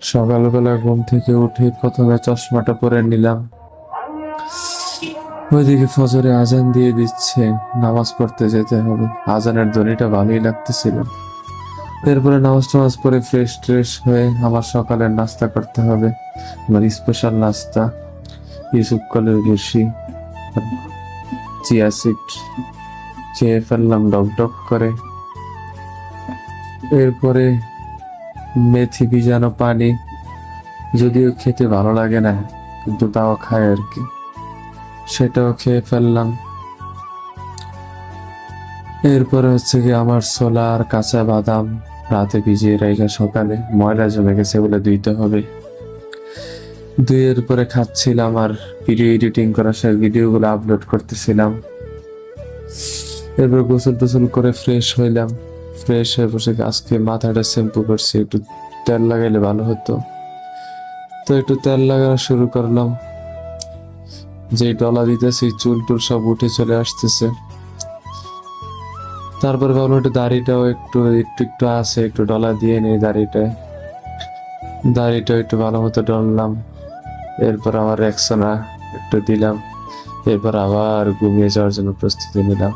সকালবেলা ঘুম থেকে উঠে প্রথমে চশমাটা পরে নিলাম। ওইদিকে ফজরে আজান দিয়ে দিচ্ছে, নামাজ পড়তে যেতে হবে। আজানের ধ্বনিটা ভালোই লাগতেছিল। এরপরে নামাজ টামাজ পরে ফ্রেশ ট্রেশ হয়ে আমার সকালের নাস্তা করতে হবে। আমার স্পেশাল নাস্তা ইউসুফ কলের ভুসি, চিয়া সিড খেয়ে ফেললাম ডক ডক করে। এরপরে মেথি ভিজানো পানি, যদিও খেতে ভালো লাগে না কিন্তু তাও খাই আর কি, সেটাও খেয়ে ফেললাম। এরপরে হচ্ছে কি আমার ছোলা আর কাঁচা বাদাম রাতে ভিজিয়ে রেখে সকালে ময়লা জমে গেছে বলে ধুইতে হবে। ধুয়ের পরে খাচ্ছিলাম আর ভিডিও এডিটিং করার সেই ভিডিওগুলো আপলোড করতেছিলাম। এরপর গোসল টোসল করে ফ্রেশ হইলাম। ফ্রেশ হয়ে বসে আজকে মাথাটা শ্যাম্পু করছি, একটু তেল লাগাইলে ভালো হতো। তো একটু তেল লাগানো শুরু করলাম। যে ডলা দিতেছি চুল টুল সব উঠে চলে আসতেছে। তারপরে ভাবলাম একটু দাড়িটাও একটু একটু একটু আছে, একটু ডলা দিয়ে নেই দাড়িটায়। দাড়িটা একটু ভালো মতো ডললাম। এরপর আমার রেক্সোনা একটু দিলাম। এরপর আবার ঘুমিয়ে যাওয়ার জন্য প্রস্তুতি নিলাম।